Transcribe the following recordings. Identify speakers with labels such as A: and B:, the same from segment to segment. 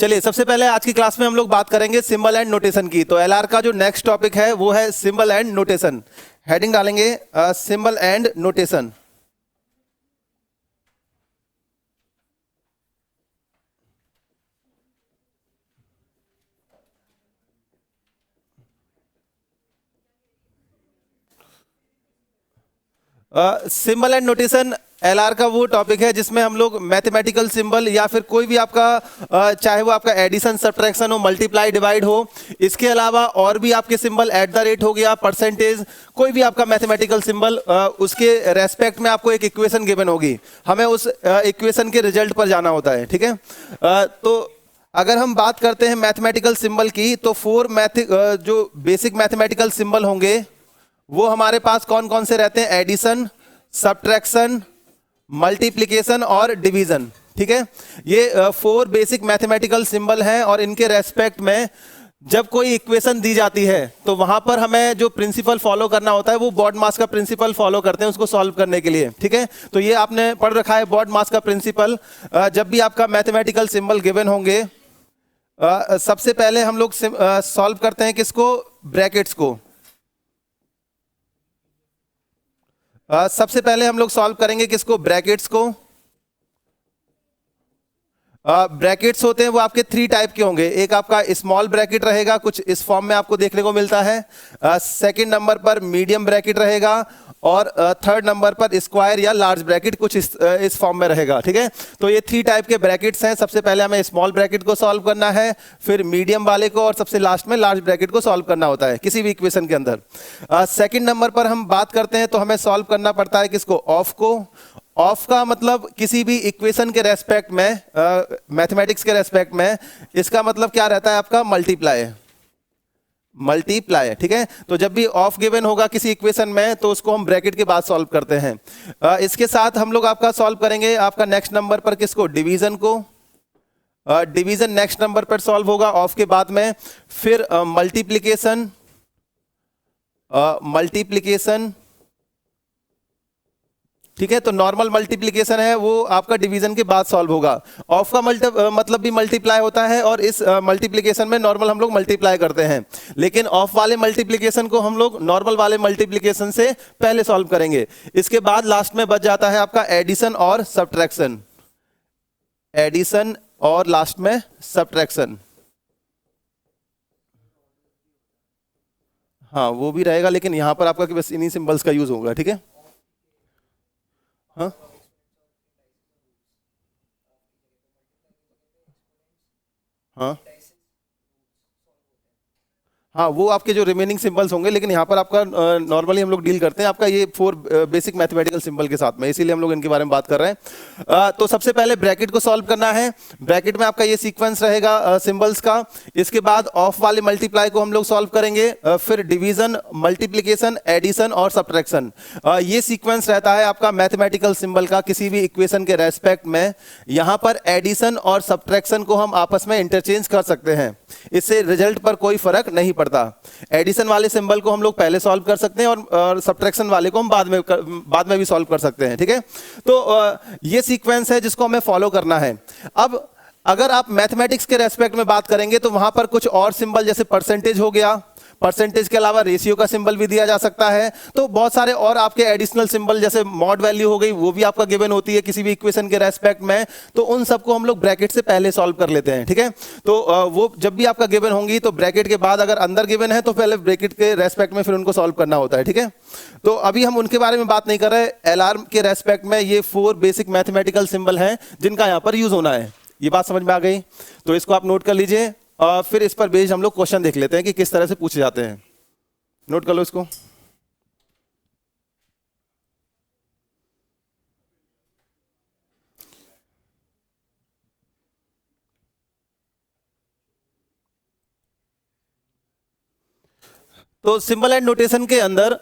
A: चलिए सबसे पहले आज की क्लास में हम लोग बात करेंगे सिंबल एंड नोटेशन की। तो एलआर का जो नेक्स्ट टॉपिक है वो है सिंबल एंड नोटेशन। हेडिंग डालेंगे symbol and notation. Symbol and notation LR का वो टॉपिक है जिसमें हम लोग मैथमेटिकल सिंबल या फिर कोई भी आपका चाहे वो आपका एडिशन सब्ट्रैक्शन हो, मल्टीप्लाई डिवाइड हो, इसके अलावा और भी आपके सिंबल एट द रेट हो गया, परसेंटेज, कोई भी आपका मैथमेटिकल सिंबल, उसके रेस्पेक्ट में आपको एक इक्वेशन गिवन होगी, हमें उस इक्वेशन के रिजल्ट पर जाना होता है। ठीक है, तो अगर हम बात करते हैं मैथमेटिकल सिंबल की तो जो बेसिक मैथमेटिकल सिंबल होंगे वो हमारे पास कौन कौन से रहते हैं? एडिशन, सब्ट्रैक्शन, मल्टीप्लिकेशन और डिवीजन। ठीक है, ये 4 बेसिक मैथमेटिकल सिंबल हैं और इनके रेस्पेक्ट में जब कोई इक्वेशन दी जाती है तो वहां पर हमें जो प्रिंसिपल फॉलो करना होता है वो बॉड-मास का प्रिंसिपल फॉलो करते हैं उसको सॉल्व करने के लिए। ठीक है, तो ये आपने पढ़ रखा है बॉड-मास का प्रिंसिपल। जब भी आपका मैथमेटिकल सिंबल गिवन होंगे सबसे पहले हम लोग सॉल्व करते हैं किसको? ब्रैकेट्स को। सबसे पहले हम लोग सॉल्व करेंगे किसको? ब्रैकेट्स को। ब्रैकेट्स होते हैं वो आपके 3 टाइप के होंगे। एक आपका स्मॉल ब्रैकेट रहेगा, कुछ इस फॉर्म में आपको देखने को मिलता है। सेकंड नंबर पर मीडियम ब्रैकेट रहेगा और थर्ड नंबर पर स्क्वायर या लार्ज ब्रैकेट कुछ इस फॉर्म में रहेगा। ठीक है, तो ये 3 टाइप के ब्रैकेट्स हैं। सबसे पहले हमें स्मॉल ब्रैकेट को सॉल्व करना है, फिर मीडियम वाले को और सबसे लास्ट में लार्ज ब्रैकेट को सॉल्व करना होता है किसी भी इक्वेशन के अंदर। सेकंड नंबर पर हम बात करते हैं तो हमें सॉल्व करना पड़ता है किसको? ऑफ को। ऑफ का मतलब किसी भी इक्वेशन के रेस्पेक्ट में, मैथमेटिक्स के रेस्पेक्ट में इसका मतलब क्या रहता है? आपका मल्टीप्लाई। मल्टीप्लाई, ठीक है, तो जब भी ऑफ गिवन होगा किसी इक्वेशन में तो उसको हम ब्रैकेट के बाद सॉल्व करते हैं। इसके साथ हम लोग आपका सॉल्व करेंगे आपका नेक्स्ट नंबर पर किसको? डिवीजन को। डिवीजन नेक्स्ट नंबर पर सॉल्व होगा ऑफ के बाद में। फिर मल्टीप्लिकेशन, मल्टीप्लिकेशन, ठीक है, तो नॉर्मल मल्टीप्लिकेशन है वो आपका डिवीजन के बाद सॉल्व होगा। ऑफ का मतलब भी मल्टीप्लाई होता है और इस मल्टीप्लिकेशन में नॉर्मल हम लोग मल्टीप्लाई करते हैं, लेकिन ऑफ वाले मल्टीप्लिकेशन को हम लोग नॉर्मल वाले मल्टीप्लिकेशन से पहले सॉल्व करेंगे। इसके बाद लास्ट में बच जाता है आपका एडिशन और सब्ट्रैक्शन। एडिशन और लास्ट में सब्ट्रैक्शन, हाँ वो भी रहेगा, लेकिन यहां पर आपका बस इन्हीं सिंबल्स का यूज होगा। ठीक है, हाँ हाँ हाँ, वो आपके जो रिमेनिंग सिंबल्स होंगे, लेकिन यहाँ पर आपका नॉर्मली हम लोग डील करते हैं आपका ये 4 बेसिक मैथमेटिकल सिंबल के साथ में, इसीलिए हम लोग इनके बारे में बात कर रहे हैं। तो सबसे पहले ब्रैकेट को सॉल्व करना है। ब्रैकेट में आपका ये सीक्वेंस रहेगा सिंबल्स का। इसके बाद ऑफ वाले मल्टीप्लाई को हम लोग सॉल्व करेंगे, फिर डिवीजन, मल्टीप्लीकेशन, एडिशन और सब्ट्रैक्शन। ये सीक्वेंस रहता है आपका मैथमेटिकल सिंबल का किसी भी इक्वेशन के रेस्पेक्ट में। यहाँ पर एडिशन और सब्ट्रैक्शन को हम आपस में इंटरचेंज कर सकते हैं, इससे रिजल्ट पर कोई फर्क नहीं पड़ता। एडिशन वाले सिंबल को हम लोग पहले सॉल्व कर सकते हैं और सब्ट्रैक्शन वाले को हम बाद में भी सॉल्व कर सकते हैं। ठीक है, तो ये सीक्वेंस है जिसको हमें फॉलो करना है। अब अगर आप मैथमेटिक्स के रेस्पेक्ट में बात करेंगे तो वहां पर कुछ और सिंबल जैसे परसेंटेज हो गया, परसेंटेज के अलावा रेशियो का सिंबल भी दिया जा सकता है, तो बहुत सारे और आपके एडिशनल सिंबल जैसे मॉड वैल्यू हो गई वो भी आपका गिवन होती है किसी भी इक्वेशन के रेस्पेक्ट में, तो उन सबको हम लोग ब्रैकेट से पहले सॉल्व कर लेते हैं। ठीक है, तो वो जब भी आपका गिवन होंगी तो ब्रैकेट के बाद अगर अंदर गिवन है तो पहले ब्रैकेट के रेस्पेक्ट में फिर उनको सॉल्व करना होता है। ठीक है, तो अभी हम उनके बारे में बात नहीं कर रहे। एलआर के रेस्पेक्ट में ये 4 बेसिक मैथमेटिकल सिंबल हैं जिनका यहाँ पर यूज होना है। ये बात समझ में आ गई? तो इसको आप नोट कर लीजिए और फिर इस पर बेस्ड हम लोग क्वेश्चन देख लेते हैं कि किस तरह से पूछे जाते हैं। नोट कर लो इसको। तो सिंबल एंड नोटेशन के अंदर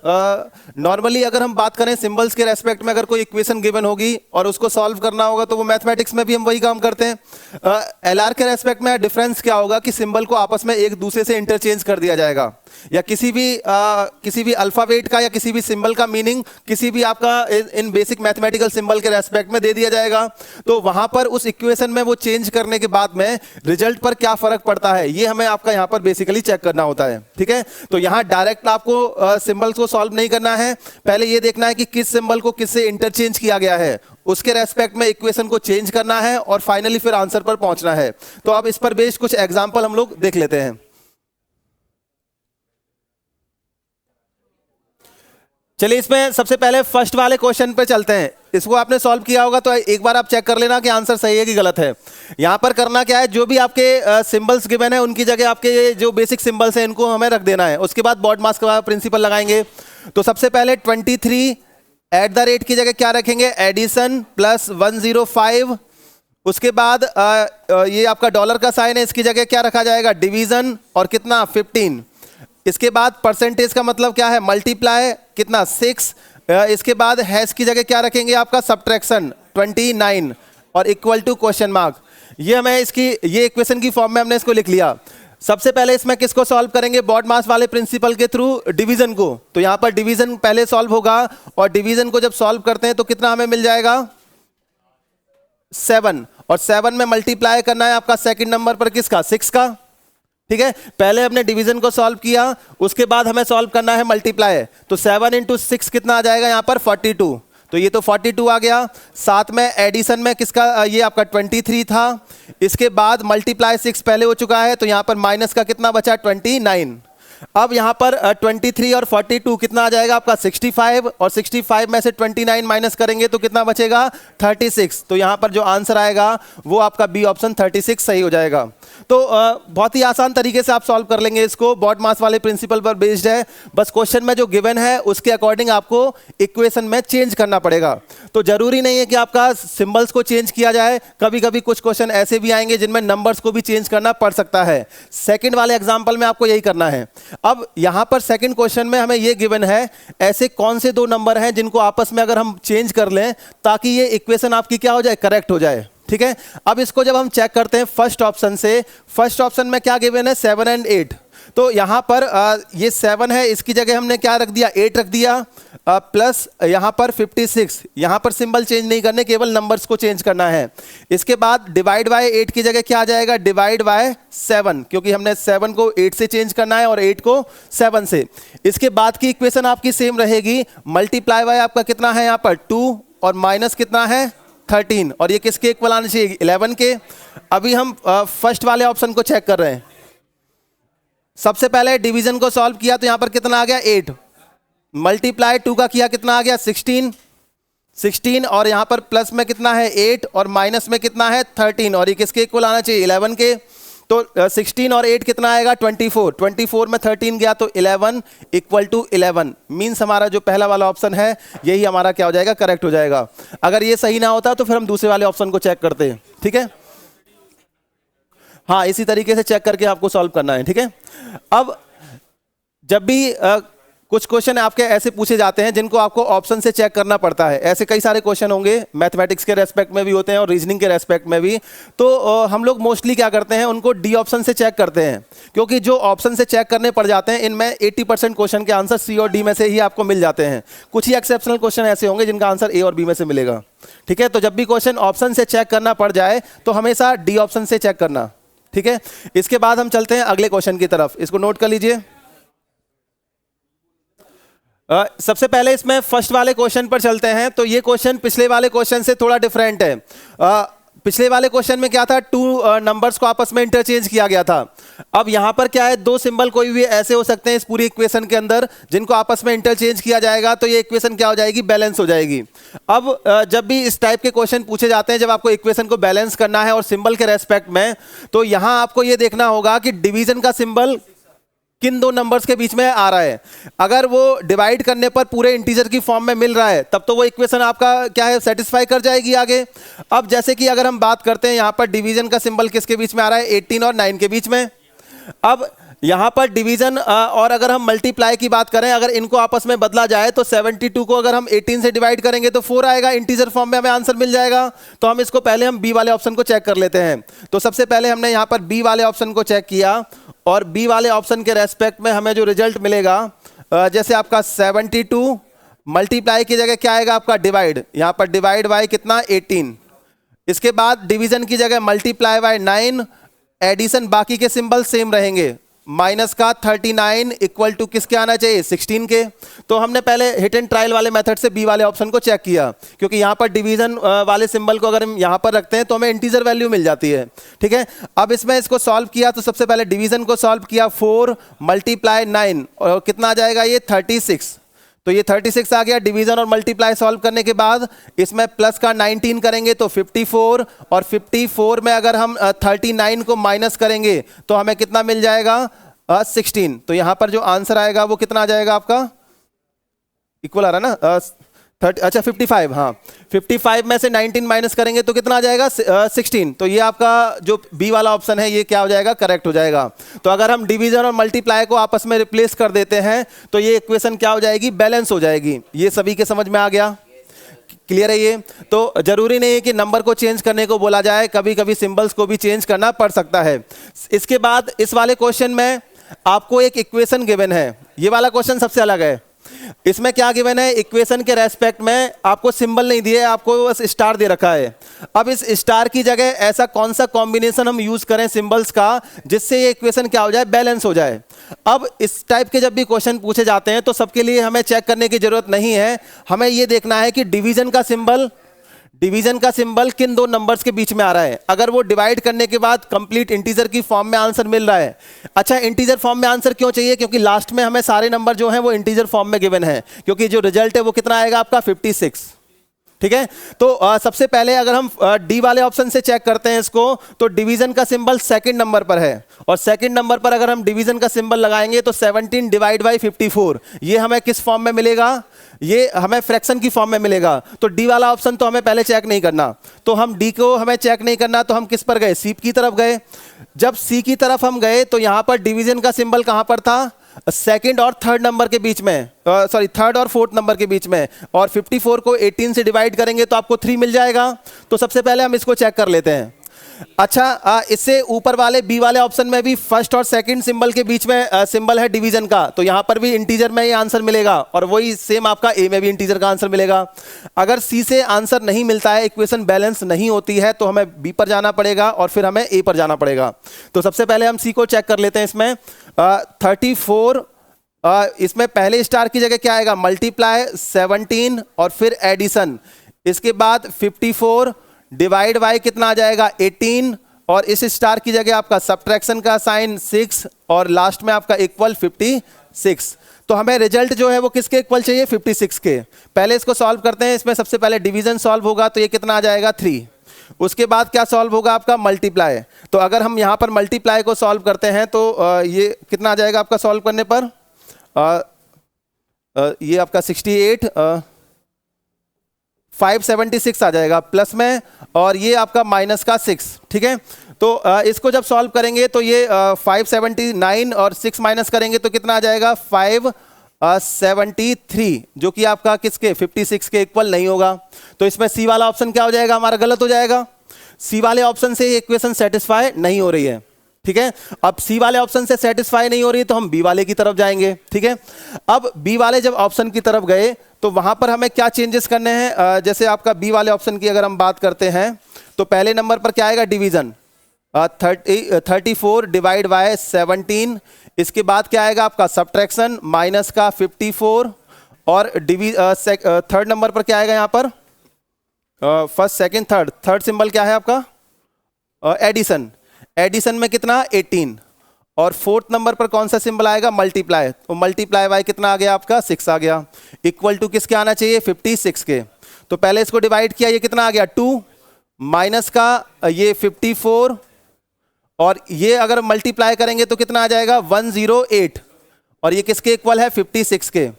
A: नॉर्मली अगर हम बात करें सिंबल्स के रेस्पेक्ट में, अगर कोई इक्वेशन गिवन होगी और उसको सॉल्व करना होगा तो वो मैथमेटिक्स में भी हम वही काम करते हैं। एलआर के रेस्पेक्ट में डिफरेंस क्या होगा कि सिंबल को आपस में एक दूसरे से इंटरचेंज कर दिया जाएगा, या किसी भी अल्फाबेट का या किसी भी सिंबल का मीनिंग किसी भी आपका इन बेसिक मैथमेटिकल सिंबल के रेस्पेक्ट में दे दिया जाएगा। तो वहां पर उस इक्वेशन में वो चेंज करने के बाद में रिजल्ट पर क्या फर्क पड़ता है, ये हमें आपका यहां पर बेसिकली चेक करना होता है। ठीक है, तो यहां डायरेक्ट आपको सिंबल्स को सॉल्व नहीं करना है, पहले ये देखना है कि किस सिंबल को किससे इंटरचेंज किया गया है, उसके रेस्पेक्ट में इक्वेशन को चेंज करना है और फाइनली फिर आंसर पर पहुंचना है। तो अब इस पर बेस्ड कुछ एग्जांपल हम लोग देख लेते हैं। चलिए इसमें सबसे पहले फर्स्ट वाले क्वेश्चन पे चलते हैं। इसको आपने सॉल्व किया होगा तो एक बार आप चेक कर लेना कि आंसर सही है कि गलत है। यहां पर करना क्या है, जो भी आपके सिंबल्स गिवन है उनकी जगह आपके जो बेसिक सिंबल्स हैं इनको हमें रख देना है, उसके बाद बॉड मास का प्रिंसिपल लगाएंगे। तो सबसे पहले 23 एट द रेट की जगह क्या रखेंगे, एडिशन प्लस 105। उसके बाद ये आपका डॉलर का साइन है, इसकी जगह क्या रखा जाएगा, डिवीजन और कितना 15। इसके बाद परसेंटेज का मतलब क्या है, मल्टीप्लाई कितना 6। इसके बाद हैश की जगह क्या रखेंगे आपका, सब्ट्रैक्शन 29 और इक्वल टू क्वेश्चन मार्क। ये हमें ये इक्वेशन की फॉर्म में हमने इसको लिख लिया। सबसे पहले इसमें किसको सॉल्व करेंगे, बॉड मास वाले प्रिंसिपल के थ्रू डिवीजन को। तो यहां पर डिवीजन पहले सॉल्व होगा और डिवीजन को जब सॉल्व करते हैं तो कितना हमें मिल जाएगा 7, और 7 में मल्टीप्लाई करना है आपका सेकंड नंबर पर किसका, 6 का। ठीक है, पहले हमने डिवीजन को सॉल्व किया, उसके बाद हमें सॉल्व करना है मल्टीप्लाई। तो 7 × 6 कितना आ जाएगा यहां पर 42। तो ये तो 42 आ गया। साथ में एडिशन में किसका, ये आपका 23 था। इसके बाद मल्टीप्लाई 6 पहले हो चुका है, तो यहां पर माइनस का कितना बचा 29। अब यहां पर 23 और 42 कितना आ जाएगा आपका 65, और 65 में से 29 माइनस करेंगे तो कितना बचेगा 36। तो यहां पर जो आंसर आएगा वो आपका बी ऑप्शन 36 सही हो जाएगा। तो बहुत ही आसान तरीके से आप सॉल्व कर लेंगे इसको, बॉड मास वाले प्रिंसिपल पर बेस्ड है। बस क्वेश्चन में जो गिवन है उसके अकॉर्डिंग आपको इक्वेशन में चेंज करना पड़ेगा। तो जरूरी नहीं है कि आपका सिंबल्स को चेंज किया जाए, कभी कभी कुछ क्वेश्चन ऐसे भी आएंगे जिनमें नंबर्स को भी चेंज करना पड़ सकता है। सेकंड वाले एग्जांपल में आपको यही करना है। अब यहां पर सेकंड क्वेश्चन में हमें यह गिवन है, ऐसे कौन से दो नंबर हैं जिनको आपस में अगर हम चेंज कर लें ताकि ये इक्वेशन आपकी क्या हो जाए, करेक्ट हो जाए। ठीक है, अब इसको जब हम चेक करते हैं फर्स्ट ऑप्शन से, फर्स्ट ऑप्शन में क्या गिवन है 7 और 8। तो यहां पर ये 7 है, इसकी जगह हमने क्या रख दिया 8 रख दिया, प्लस यहां पर 56। यहां पर सिंबल चेंज नहीं करने, केवल नंबर्स को चेंज करना है। इसके बाद डिवाइड बाय 8 की जगह क्या आ जाएगा, डिवाइड बाय 7, क्योंकि हमने 7 को 8 से चेंज करना है और 8 को 7 से। इसके बाद की इक्वेशन आपकी सेम रहेगी, मल्टीप्लाई बाय आपका कितना है यहां पर 2 और माइनस कितना है 13, और ये किसके इक्वल आने चाहिए 11 के। अभी हम फर्स्ट वाले ऑप्शन को चेक कर रहे हैं। सबसे पहले डिवीजन को सॉल्व किया तो यहां पर कितना आ गया 8, मल्टीप्लाई 2 का किया कितना आ गया 16, और यहां पर प्लस में कितना है 8 और माइनस में कितना है 13, और ये किसके इक्वल आना चाहिए 11 के। तो 16 और 8 कितना आएगा 24 में 13 गया तो 11 इक्वल टू 11। मीन्स हमारा जो पहला वाला ऑप्शन है यही हमारा क्या हो जाएगा, करेक्ट हो जाएगा। अगर ये सही ना होता तो फिर हम दूसरे वाले ऑप्शन को चेक करते हैं। ठीक है, हाँ इसी तरीके से चेक करके आपको सॉल्व करना है। ठीक है, अब जब भी कुछ क्वेश्चन आपके ऐसे पूछे जाते हैं जिनको आपको ऑप्शन से चेक करना पड़ता है, ऐसे कई सारे क्वेश्चन होंगे, मैथमेटिक्स के रेस्पेक्ट में भी होते हैं और रीजनिंग के रेस्पेक्ट में भी। तो हम लोग मोस्टली क्या करते हैं, उनको डी ऑप्शन से चेक करते हैं, क्योंकि जो ऑप्शन से चेक करने पड़ जाते हैं इनमें 80% क्वेश्चन के आंसर सी और डी में से ही आपको मिल जाते हैं। कुछ ही एक्सेप्शनल क्वेश्चन ऐसे होंगे जिनका आंसर ए और बी में से मिलेगा। ठीक है, तो जब भी क्वेश्चन ऑप्शन से चेक करना पड़ जाए तो हमेशा डी ऑप्शन से चेक करना। ठीक है, इसके बाद हम चलते हैं अगले क्वेश्चन की तरफ, इसको नोट कर लीजिए। सबसे पहले इसमें फर्स्ट वाले क्वेश्चन पर चलते हैं। तो ये क्वेश्चन पिछले वाले क्वेश्चन से थोड़ा डिफरेंट है। पिछले वाले क्वेश्चन में क्या था, 2 नंबर्स को आपस में इंटरचेंज किया गया था। अब यहां पर क्या है, 2 सिंबल कोई भी ऐसे हो सकते हैं इस पूरी इक्वेशन के अंदर जिनको आपस में इंटरचेंज किया जाएगा, तो ये इक्वेशन क्या हो जाएगी, बैलेंस हो जाएगी। अब जब भी इस टाइप के क्वेश्चन पूछे जाते हैं, जब आपको इक्वेशन को बैलेंस करना है और सिंबल के रेस्पेक्ट में, तो यहां आपको ये देखना होगा कि डिवीजन का सिंबल किन 2 नंबर्स के बीच में आ रहा है। अगर वो डिवाइड करने पर पूरे इंटीजर की फॉर्म में मिल रहा है तब तो वो इक्वेशन आपका क्या है, सेटिस्फाई कर जाएगी आगे। अब जैसे कि अगर हम बात करते हैं यहां पर डिवीजन का सिंबल किसके बीच में आ रहा है, 18 और 9 के बीच में। अब यहां पर डिवीजन और अगर हम मल्टीप्लाई की बात करें, अगर इनको आपस में बदला जाए तो 72 को अगर हम 18 से डिवाइड करेंगे तो 4 आएगा, इंटीजर फॉर्म में हमें आंसर मिल जाएगा। तो हम इसको पहले हम बी वाले ऑप्शन को चेक कर लेते हैं। तो सबसे पहले हमने यहां पर बी वाले ऑप्शन को चेक किया और बी वाले ऑप्शन के रेस्पेक्ट में हमें जो रिजल्ट मिलेगा, जैसे आपका 72 मल्टीप्लाई की जगह क्या आएगा आपका डिवाइड, यहां पर डिवाइड बाय कितना 18, इसके बाद डिवीजन की जगह मल्टीप्लाई बाय 9, एडिशन बाकी के सिंबल सेम रहेंगे, माइनस का 39 इक्वल टू किसके आना चाहिए 16 के। तो हमने पहले हिट एंड ट्रायल वाले मेथड से बी वाले ऑप्शन को चेक किया, क्योंकि यहां पर डिवीजन वाले सिंबल को अगर हम यहां पर रखते हैं तो हमें इंटीजर वैल्यू मिल जाती है, ठीक है। अब इसमें इसको सॉल्व किया तो सबसे पहले डिवीजन को सॉल्व किया, 4 मल्टीप्लाई 9 और कितना आ जाएगा ये 36, तो ये 36 आ गया। डिवीजन और मल्टीप्लाई सॉल्व करने के बाद इसमें प्लस का 19 करेंगे तो 54, और 54 में अगर हम 39 को माइनस करेंगे तो हमें कितना मिल जाएगा 16। तो यहां पर जो आंसर आएगा वो कितना आ जाएगा आपका, इक्वल आ रहा है ना अच्छा 55, हाँ 55 में से 19 माइनस करेंगे तो कितना आ जाएगा 16। तो ये आपका जो बी वाला ऑप्शन है ये क्या हो जाएगा, करेक्ट हो जाएगा। तो अगर हम डिवीजन और मल्टीप्लाई को आपस में रिप्लेस कर देते हैं तो ये इक्वेशन क्या हो जाएगी, बैलेंस हो जाएगी। ये सभी के समझ में आ गया, क्लियर है ये। तो जरूरी नहीं है कि नंबर को चेंज करने को बोला जाए, कभी कभी सिंबल्स को भी चेंज करना पड़ सकता है। इसके बाद इस वाले क्वेश्चन में आपको एक इक्वेशन गिवन है, ये वाला क्वेश्चन सबसे अलग है। इसमें क्या गिवन है, इक्वेशन के रेस्पेक्ट में आपको सिंबल नहीं दिए, आपको बस स्टार दे रखा है। अब इस स्टार की जगह ऐसा कौन सा कॉम्बिनेशन हम यूज करें सिंबल्स का जिससे ये इक्वेशन क्या हो जाए, बैलेंस हो जाए। अब इस टाइप के जब भी क्वेश्चन पूछे जाते हैं तो सबके लिए हमें चेक करने की जरूरत नहीं है, हमें ये देखना है कि डिवीजन का सिंबल किन दो नंबर्स के बीच में आ रहा है। अगर वो डिवाइड करने के बाद कंप्लीट इंटीजर की फॉर्म में आंसर मिल रहा है। अच्छा, इंटीजर फॉर्म में आंसर क्यों चाहिए, क्योंकि लास्ट में हमें सारे नंबर जो हैं वो इंटीजर फॉर्म में गिवन है, क्योंकि जो रिजल्ट है वो कितना आएगा आपका 56, ठीक है। तो सबसे पहले अगर हम डी वाले ऑप्शन से चेक करते हैं इसको, तो डिवीजन का सिंबल सेकंड नंबर पर है, और सेकंड नंबर पर अगर हम डिवीजन का सिंबल लगाएंगे तो 17 डिवाइड बाई 54, ये हमें किस फॉर्म में मिलेगा, ये हमें फ्रैक्शन की फॉर्म में मिलेगा। तो डी वाला ऑप्शन तो हमें पहले चेक नहीं करना, तो हम डी को हमें चेक नहीं करना, तो हम किस पर गए, सी की तरफ गए। जब सी की तरफ हम गए तो यहां पर डिवीजन का सिंबल कहां पर था, सेकंड और थर्ड नंबर के बीच में, सॉरी थर्ड और फोर्थ नंबर के बीच में, और 54 को 18 से डिवाइड करेंगे तो आपको 3 मिल जाएगा। तो सबसे पहले हम इसको चेक कर लेते हैं। अच्छा, इससे ऊपर वाले बी वाले ऑप्शन में भी फर्स्ट और सेकंड सिंबल के बीच में सिंबल है डिवीजन का, तो यहां पर भी इंटीजर में ये आंसर मिलेगा, और वही सेम आपका ए में भी इंटीजर का आंसर मिलेगा। अगर सी से आंसर नहीं मिलता है, इक्वेशन बैलेंस नहीं होती है, तो हमें बी पर जाना पड़ेगा और फिर हमें ए पर जाना पड़ेगा। तो सबसे पहले हम सी को चेक कर लेते हैं। इसमें 34, इसमें पहले स्टार की जगह क्या आएगा, मल्टीप्लाई 17 और फिर एडिशन, इसके बाद 54 डिवाइड बाय कितना आ जाएगा 18, और इस स्टार की जगह आपका सब्ट्रैक्शन का साइन 6, और लास्ट में आपका इक्वल 56। तो हमें रिजल्ट जो है वो किसके इक्वल चाहिए, 56 के। पहले इसको सॉल्व करते हैं। इसमें सबसे पहले डिवीजन सॉल्व होगा तो ये कितना आ जाएगा 3, उसके बाद क्या सॉल्व होगा आपका मल्टीप्लाई। तो अगर हम यहाँ पर मल्टीप्लाई को सॉल्व करते हैं तो ये कितना आ जाएगा आपका सॉल्व करने पर, ये आपका 68 576 आ जाएगा प्लस में, और ये आपका माइनस का 6, ठीक है। तो इसको जब सॉल्व करेंगे तो ये 579 और 6 माइनस करेंगे तो कितना आ जाएगा 573, जो कि आपका किसके 56 के इक्वल नहीं होगा। तो इसमें सी वाला ऑप्शन क्या हो जाएगा, हमारा गलत हो जाएगा। सी वाले ऑप्शन से ये इक्वेशन सेटिस्फाई नहीं हो रही है, ठीक है। अब सी वाले ऑप्शन से सेटिस्फाई नहीं हो रही तो हम बी वाले की तरफ जाएंगे, ठीक है। अब बी वाले जब ऑप्शन की तरफ गए तो वहां पर हमें क्या चेंजेस करने हैं। जैसे आपका बी वाले ऑप्शन की अगर हम बात करते हैं तो पहले नंबर पर क्या आएगा, डिवीजन 34 डिवाइड बाय 17, इसके बाद क्या आएगा आपका सब्ट्रैक्शन माइनस का 54, और थर्ड नंबर पर क्या आएगा यहाँ पर, फर्स्ट सेकंड थर्ड सिंबल क्या है आपका, एडिशन में कितना 18, और फोर्थ नंबर पर कौन सा सिंबल आएगा, मल्टीप्लाई। तो मल्टीप्लाई बाय कितना आ गया आपका 6 आ गया, इक्वल टू किसके आना चाहिए 56 के। तो पहले इसको डिवाइड किया, ये कितना आ गया 2, माइनस का ये 54, और ये अगर मल्टीप्लाई करेंगे तो कितना आ जाएगा 108, और ये किसके इक्वल है 56 के।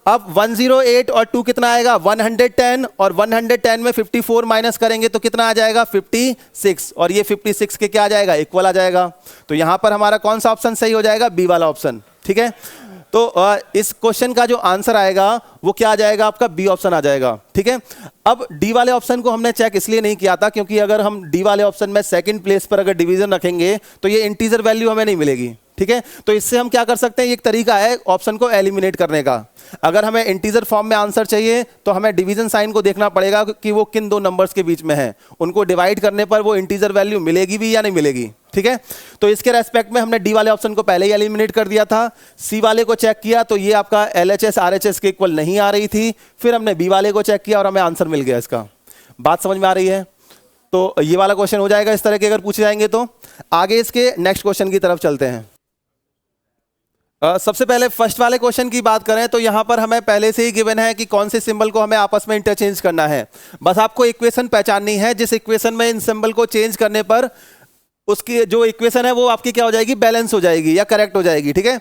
A: अब 108 और 2 कितना आएगा 110, और 110 में 54 माइनस करेंगे तो कितना आ जाएगा 56, और ये 56 के क्या आ जाएगा इक्वल आ जाएगा। तो यहां पर हमारा कौन सा ऑप्शन सही हो जाएगा, बी वाला ऑप्शन। ठीक है, तो इस क्वेश्चन का जो आंसर आएगा वो क्या आ जाएगा आपका, बी ऑप्शन आ जाएगा। ठीक है, अब डी वाले ऑप्शन को हमने चेक इसलिए नहीं किया था क्योंकि अगर हम डी वाले ऑप्शन में सेकंड प्लेस पर अगर डिवीजन रखेंगे तो ये इंटीजर वैल्यू हमें नहीं मिलेगी। ठीक है, तो इससे हम क्या कर सकते हैं, एक तरीका है ऑप्शन को एलिमिनेट करने का। अगर हमें इंटीजर फॉर्म में आंसर चाहिए तो हमें डिवीजन साइन को देखना पड़ेगा कि वो किन दो नंबर्स के बीच में है, उनको डिवाइड करने पर वो इंटीजर वैल्यू मिलेगी भी या नहीं मिलेगी। ठीक है, तो इसके रेस्पेक्ट में हमने डी वाले ऑप्शन को पहले ही एलिमिनेट कर दिया था। सी वाले को चेक किया तो ये आपका LHS RHS के इक्वल नहीं आ रही थी, फिर हमने बी वाले को चेक किया और हमें आंसर मिल गया इसका। बात समझ में आ रही है? तो ये वाला क्वेश्चन हो जाएगा इस तरह के अगर पूछे जाएंगे तो। आगे इसके नेक्स्ट क्वेश्चन की तरफ चलते हैं। सबसे पहले फर्स्ट वाले क्वेश्चन की बात करें तो यहां पर हमें पहले से ही गिवन है कि कौन से सिंबल को हमें आपस में इंटरचेंज करना है। बस आपको इक्वेशन पहचाननी है जिस इक्वेशन में इन सिंबल को चेंज करने पर उसकी जो इक्वेशन है वो आपकी क्या हो जाएगी, बैलेंस हो जाएगी या करेक्ट हो जाएगी। ठीक है,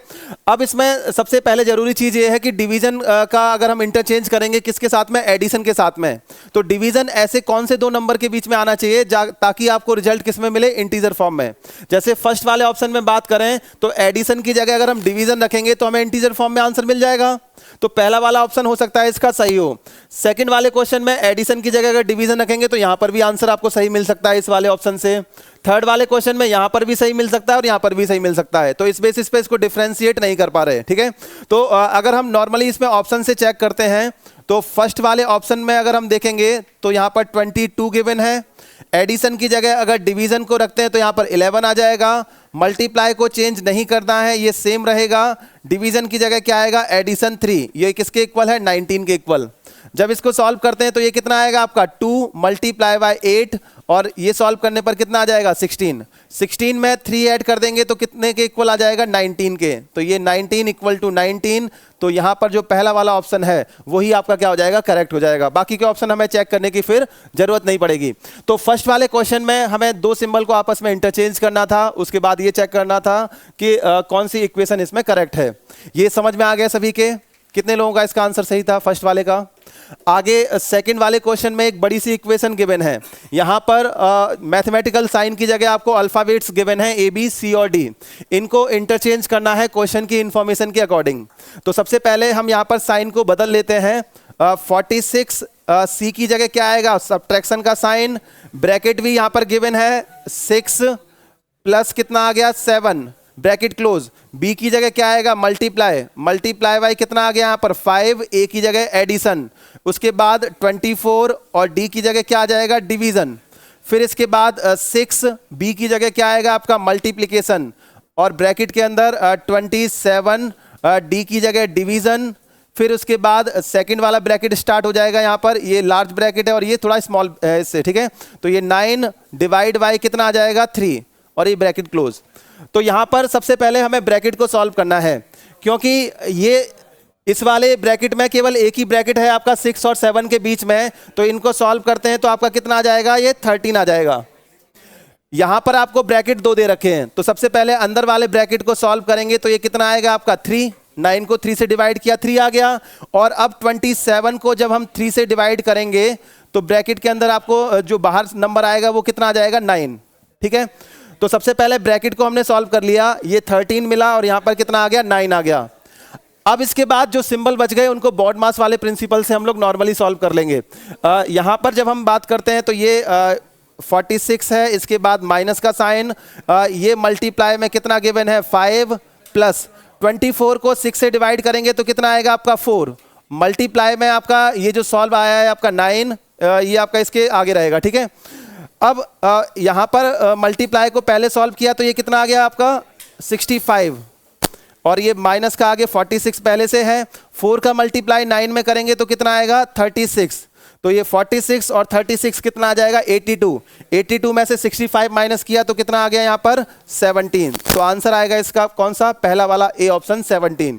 A: अब इसमें सबसे पहले जरूरी चीज ये है कि डिवीजन का अगर हम इंटरचेंज करेंगे किसके साथ में, एडिशन के साथ में, तो डिवीजन ऐसे कौन से दो नंबर के बीच में आना चाहिए ताकि आपको रिजल्ट किस में मिले, इंटीजर फॉर्म में। जैसे फर्स्ट वाले ऑप्शन में बात करें तो एडिशन की जगह अगर हम डिवीजन रखेंगे तो हमें इंटीजर फॉर्म में आंसर मिल जाएगा। तो पहला वाला ऑप्शन हो सकता है इसका सही हो। सेकंड वाले क्वेश्चन में एडिशन की जगह अगर डिवीजन रखेंगे तो यहां पर भी आंसर आपको सही मिल सकता है इस वाले ऑप्शन से। थर्ड वाले क्वेश्चन में यहां पर भी सही मिल सकता है और यहां पर भी सही मिल सकता है, तो इस बेसिस पे इसको डिफरेंशिएट नहीं कर पा रहे। ठीक है, तो अगर हम नॉर्मली इसमें ऑप्शन से चेक करते हैं तो फर्स्ट वाले ऑप्शन में अगर हम देखेंगे तो यहां पर 22 गिवन है। एडिशन की जगह अगर डिवीजन को रखते हैं तो यहां पर 11 आ जाएगा। मल्टीप्लाई को चेंज नहीं करना है, ये सेम रहेगा। डिवीजन की जगह क्या आएगा, एडिशन 3, ये किसके इक्वल है, 19 के इक्वल। जब इसको सॉल्व करते हैं तो ये कितना आएगा आपका 2 मल्टीप्लाई बाय 8, और ये सॉल्व करने पर कितना आ जाएगा 16। 16 में 3 ऐड कर देंगे तो कितने के इक्वल आ जाएगा, 19 के। तो ये 19 इक्वल टू 19, तो यहां पर जो पहला वाला ऑप्शन है वही आपका क्या हो जाएगा, करेक्ट हो जाएगा। बाकी के ऑप्शन हमें चेक करने की फिर जरूरत नहीं पड़ेगी। तो फर्स्ट वाले क्वेश्चन में हमें दो सिंबल को आपस में इंटरचेंज करना था, उसके बाद ये चेक करना था कि कौन सी इक्वेशन इसमें करेक्ट है। ये समझ में आ गया सभी के? कितने लोगों का इसका आंसर सही था फर्स्ट वाले का? आगे सेकंड वाले क्वेश्चन में एक बड़ी सी इक्वेशन गिवन है। यहां पर मैथमेटिकल साइन की जगह आपको अल्फाबेट्स गिवन है A B C और D, इनको इंटरचेंज करना है क्वेश्चन की इंफॉर्मेशन के अकॉर्डिंग। तो सबसे पहले हम यहां पर साइन को बदल लेते हैं। 46 C की जगह क्या आएगा, सब्ट्रैक्शन का साइन, ब्रैकेट भी यहां पर गिवन है 6 प्लस कितना आ गया 7 ब्रैकेट क्लोज। बी की जगह क्या आएगा, मल्टीप्लाई, मल्टीप्लाई बाई कितना आ गया यहाँ पर 5, ए की जगह एडिशन, उसके बाद 24 और डी की जगह क्या आ जाएगा, डिवीजन। फिर इसके बाद 6, बी की जगह क्या आएगा आपका मल्टीप्लिकेशन, और ब्रैकेट के अंदर 27, डी की जगह डिवीजन। फिर उसके बाद सेकंड वाला ब्रैकेट स्टार्ट हो जाएगा, यहाँ पर ये लार्ज ब्रैकेट है और ये थोड़ा स्मॉल है इससे, ठीक है। तो ये 9 डिवाइड बाई कितना आ जाएगा 3 और ये ब्रैकेट क्लोज। तो यहां पर सबसे पहले हमें ब्रैकेट को सॉल्व करना है, क्योंकि ये इस वाले ब्रैकेट में केवल एक ही ब्रैकेट है आपका 6 और 7 के बीच में। तो इनको सॉल्व करते हैं तो आपका कितना आ जाएगा, ये 13 आ जाएगा। यहां पर आपको ब्रैकेट 2 दे रखे हैं, तो सबसे पहले अंदर वाले ब्रैकेट को सॉल्व करेंगे तो ये कितना आएगा आपका 3, 9 को 3 से डिवाइड किया 3 आ गया। और अब 27 को जब हम 3 से डिवाइड करेंगे तो ब्रैकेट के अंदर आपको जो बाहर नंबर आएगा वो कितना आ जाएगा 9, ठीक है। तो सबसे पहले ब्रैकेट को हमने सॉल्व कर लिया, ये 13 मिला और यहां पर कितना आ गया 9 आ गया। अब इसके बाद जो सिंबल बच गए उनको बॉड मास वाले प्रिंसिपल से हम लोग नॉर्मली सॉल्व कर लेंगे। यहां पर जब हम बात करते हैं तो ये 46 है, इसके बाद माइनस का साइन, ये मल्टीप्लाई में कितना गिवन है 5 प्लस 24 को 6 से डिवाइड करेंगे तो कितना आएगा आपका 4, मल्टीप्लाई में आपका ये जो सॉल्व आया है आपका 9, ये आपका इसके आगे रहेगा, ठीक है। अब यहां पर मल्टीप्लाई को पहले सॉल्व किया तो ये कितना आ गया आपका 65, और ये माइनस का आगे 46 पहले से है। 4 का मल्टीप्लाई 9 में करेंगे तो कितना आएगा 36, तो ये 46 और 36 कितना आ जाएगा 82, 82 में से 65 माइनस किया तो कितना आ गया यहाँ पर 17। तो आंसर आएगा इसका कौन सा, पहला वाला ए ऑप्शन 17।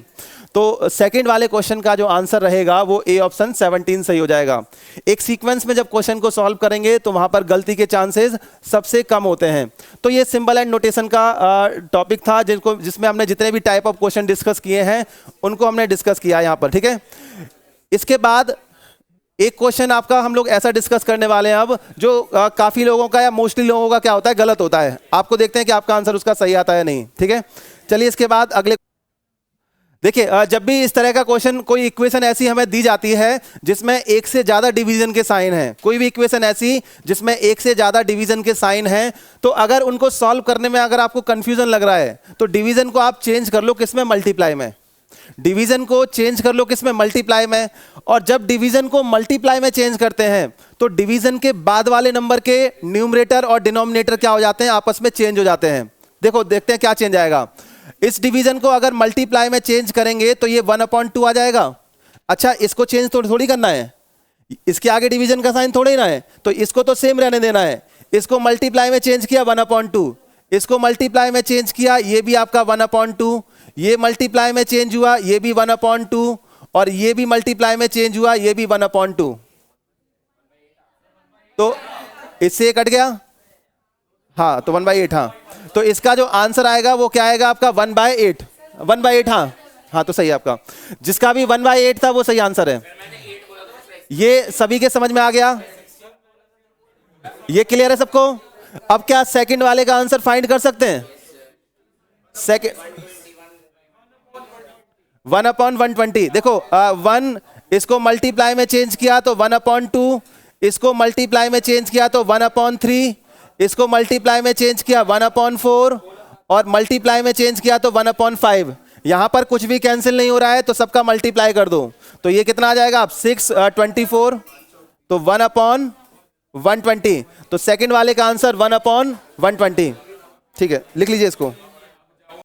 A: तो सेकंड वाले क्वेश्चन का जो आंसर रहेगा वो ए ऑप्शन 17 सही हो जाएगा। एक सीक्वेंस में जब क्वेश्चन को सॉल्व करेंगे तो वहां पर गलती के चांसेस सबसे कम होते हैं। तो ये सिंबल एंड नोटेशन का टॉपिक था जिसमें हमने जितने भी टाइप ऑफ क्वेश्चन डिस्कस किए हैं उनको हमने डिस्कस किया यहाँ पर, ठीक है। इसके बाद एक क्वेश्चन आपका हम लोग ऐसा डिस्कस करने वाले हैं अब जो काफी लोगों का या मोस्टली लोगों का क्या होता है, गलत होता है। आपको देखते हैं कि आपका आंसर उसका सही आता है नहीं, ठीक है। चलिए इसके बाद अगले देखिए, जब भी इस तरह का क्वेश्चन कोई इक्वेशन ऐसी हमें दी जाती है जिसमें एक से ज्यादा डिवीजन के साइन हैं, कोई भी इक्वेशन ऐसी जिसमें एक से ज्यादा डिवीजन के साइन हैं, तो अगर उनको सॉल्व करने में अगर आपको कंफ्यूजन लग रहा है तो डिवीजन को आप चेंज कर लो किसमें, मल्टीप्लाई में। डिवीजन को चेंज कर लो किसमें, मल्टीप्लाई में। और जब डिवीजन को मल्टीप्लाई में चेंज करते हैं तो डिवीजन के बाद वाले नंबर के न्यूमरेटर और डिनोमिनेटर क्या हो जाते हैं, आपस में चेंज हो जाते हैं। देखो देखते हैं क्या चेंज आएगा। इस डिवीजन को अगर मल्टीप्लाई में चेंज करेंगे तो ये 1/2 आ जाएगा। अच्छा, इसको चेंज थोड़ी करना है, इसके आगे डिवीजन का साइन थोड़े ही ना है, तो इसको तो सेम रहने देना है। इसको मल्टीप्लाई में चेंज किया 1/2, इसको मल्टीप्लाई में चेंज किया ये भी आपका 1/2, ये मल्टीप्लाई में चेंज हुआ ये भी 1/2, और ये भी मल्टीप्लाई में चेंज हुआ ये भी 1/2। तो इससे कट गया, हाँ, तो 1/8। हाँ, तो इसका जो आंसर आएगा वो क्या आएगा आपका 1/8। 1/8, हाँ हाँ, तो सही है आपका। जिसका भी 1/8 था वो सही आंसर है। ये सभी के समझ में आ गया, ये क्लियर है सबको। अब क्या सेकंड वाले का आंसर फाइंड कर सकते हैं? सेकंड 1/120। देखो 1, इसको मल्टीप्लाई में चेंज किया तो 1/2, इसको मल्टीप्लाई में चेंज किया तो 1/3, इसको मल्टीप्लाई में चेंज किया 1/4, और मल्टीप्लाई में चेंज किया तो 1/5। यहां पर कुछ भी कैंसिल नहीं हो रहा है तो सबका मल्टीप्लाई कर दो, तो ये कितना आ जाएगा आप 624, तो 1/120। तो सेकंड वाले का आंसर 1/120, ठीक है, लिख लीजिए इसको।